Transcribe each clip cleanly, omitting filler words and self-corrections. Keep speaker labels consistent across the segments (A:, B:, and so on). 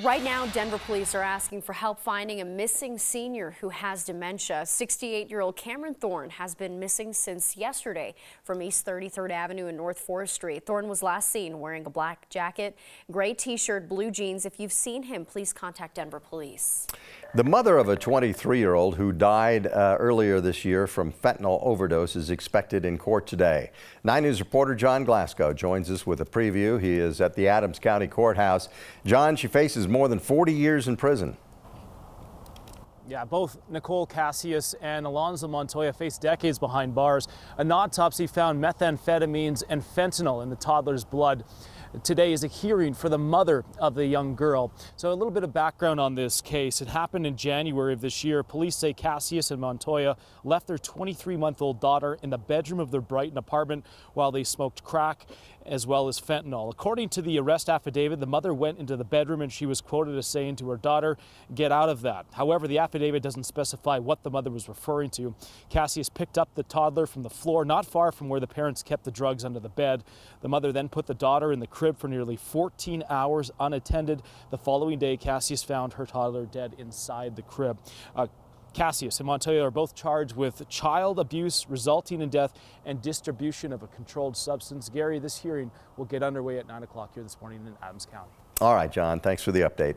A: Right now, Denver police are asking for help finding a missing senior who has dementia. 68-year-old Cameron Thorne has been missing since yesterday from East 33rd Avenue and North 4th Street. Thorne was last seen wearing a black jacket, gray t-shirt, blue jeans. If you've seen him, please contact Denver police.
B: The mother of a 23-year-old who died earlier this year from fentanyl overdose is expected in court today. 9 News reporter John Glasgow joins us with a preview. He is at the Adams County Courthouse. John, she faces more than 40 years in prison.
C: Yeah, both Nicole Cassius and Alonzo Montoya face decades behind bars. An autopsy found methamphetamines and fentanyl in the toddler's blood. Today is a hearing for the mother of the young girl. So a little bit of background on this case. It happened in January of this year. Police say Cassius and Montoya left their 23-month-old daughter in the bedroom of their Brighton apartment while they smoked crack as well as fentanyl. According to the arrest affidavit, the mother went into the bedroom and she was quoted as saying to her daughter, "Get out of that." However, the affidavit doesn't specify what the mother was referring to. Cassius picked up the toddler from the floor not far from where the parents kept the drugs under the bed. The mother then put the daughter in the crib for nearly 14 hours unattended. The following day, Cassius found her toddler dead inside the crib. Cassius and Montoya are both charged with child abuse resulting in death and distribution of a controlled substance. Gary, this hearing will get underway at 9 o'clock here this morning in Adams County.
B: All right, John, thanks for the update.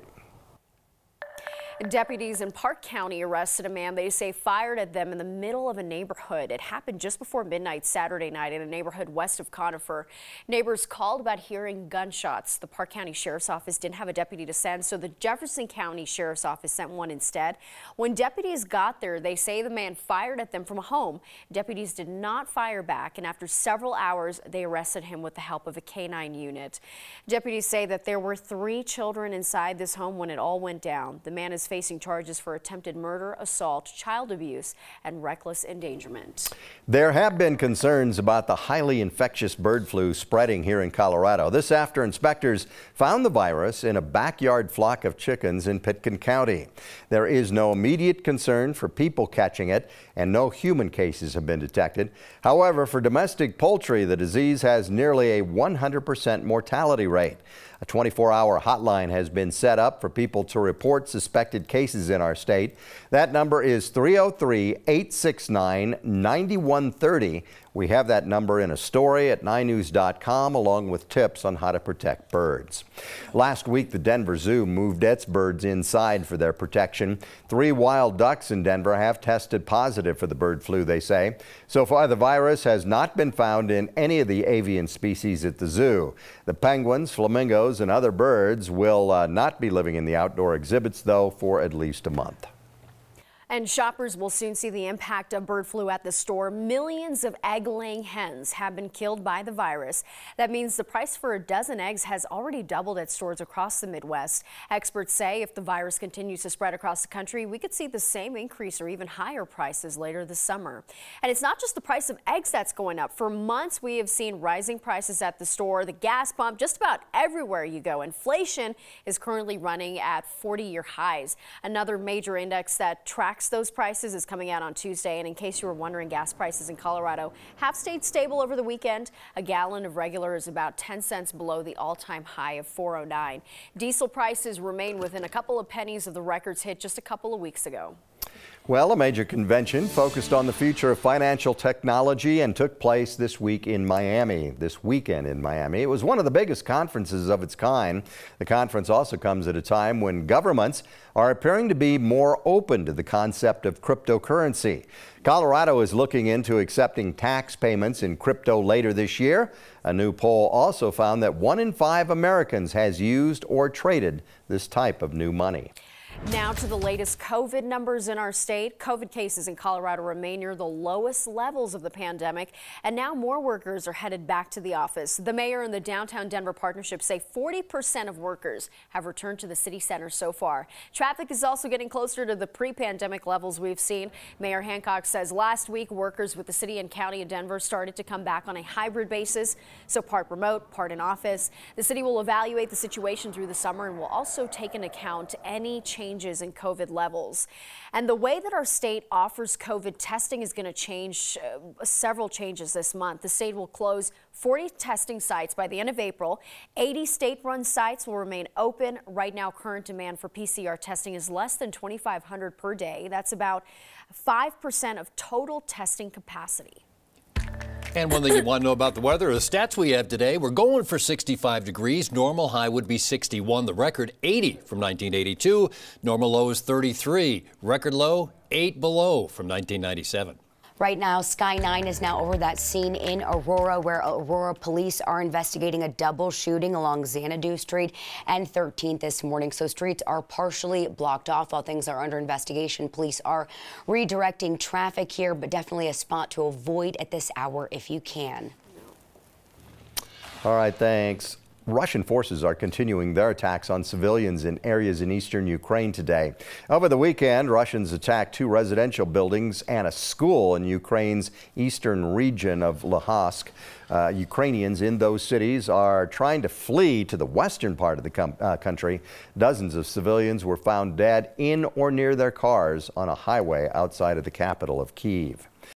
A: Deputies in Park County arrested a man they say fired at them in the middle of a neighborhood. It happened just before midnight Saturday night in a neighborhood west of Conifer. Neighbors called about hearing gunshots. The Park County Sheriff's Office didn't have a deputy to send, so the Jefferson County Sheriff's Office sent one instead. When deputies got there, they say the man fired at them from a home. Deputies did not fire back, and after several hours, they arrested him with the help of a K-9 unit. Deputies say that there were 3 children inside this home when it all went down. The man is facing charges for attempted murder, assault, child abuse, and reckless endangerment.
B: There have been concerns about the highly infectious bird flu spreading here in Colorado. This after inspectors found the virus in a backyard flock of chickens in Pitkin County. There is no immediate concern for people catching it, and no human cases have been detected. However, for domestic poultry, the disease has nearly a 100% mortality rate. A 24-hour hotline has been set up for people to report suspected cases in our state. That number is 303-869-9130. We have that number in a story at 9news.com along with tips on how to protect birds. Last week, the Denver Zoo moved its birds inside for their protection. 3 wild ducks in Denver have tested positive for the bird flu, they say. So far, the virus has not been found in any of the avian species at the zoo. The penguins, flamingos, and other birds will not be living in the outdoor exhibits, though, for at least a month.
A: And shoppers will soon see the impact of bird flu at the store. Millions of egg-laying hens have been killed by the virus. That means the price for a dozen eggs has already doubled at stores across the Midwest. Experts say if the virus continues to spread across the country, we could see the same increase or even higher prices later this summer. And it's not just the price of eggs that's going up. For months, we have seen rising prices at the store, the gas pump, just about everywhere you go. Inflation is currently running at 40-year highs. Another major index that tracks those prices is coming out on Tuesday, and in case you were wondering, gas prices in Colorado have stayed stable over the weekend. A gallon of regular is about 10 cents below the all-time high of $4.09. Diesel prices remain within a couple of pennies of the records hit just a couple of weeks ago.
B: Well, a major convention focused on the future of financial technology and took place this weekend in Miami. It was one of the biggest conferences of its kind. The conference also comes at a time when governments are appearing to be more open to the concept of cryptocurrency. Colorado is looking into accepting tax payments in crypto later this year. A new poll also found that 1 in 5 Americans has used or traded this type of new money.
A: Now to the latest COVID numbers in our state. COVID cases in Colorado remain near the lowest levels of the pandemic, and now more workers are headed back to the office. The mayor and the Downtown Denver Partnership say 40% of workers have returned to the city center so far. Traffic is also getting closer to the pre-pandemic levels we've seen. Mayor Hancock says last week workers with the city and county of Denver started to come back on a hybrid basis, so part remote, part in office. The city will evaluate the situation through the summer and will also take into account any changes changes in COVID levels. And the way that our state offers COVID testing is going to change, several changes this month. The state will close 40 testing sites by the end of April. 80 state-run sites will remain open. Right now, current demand for PCR testing is less than 2,500 per day. That's about 5% of total testing capacity.
D: And one thing you want to know about the weather, the stats we have today, we're going for 65 degrees. Normal high would be 61. The record 80 from 1982. Normal low is 33. Record low 8 below from 1997.
E: Right now, Sky 9 is now over that scene in Aurora, where Aurora police are investigating a double shooting along Xanadu Street and 13th this morning. So streets are partially blocked off while things are under investigation. Police are redirecting traffic here, but definitely a spot to avoid at this hour if you can.
B: All right, thanks. Russian forces are continuing their attacks on civilians in areas in eastern Ukraine today. Over the weekend, Russians attacked 2 residential buildings and a school in Ukraine's eastern region of Luhansk. Ukrainians in those cities are trying to flee to the western part of the country. Dozens of civilians were found dead in or near their cars on a highway outside of the capital of Kyiv.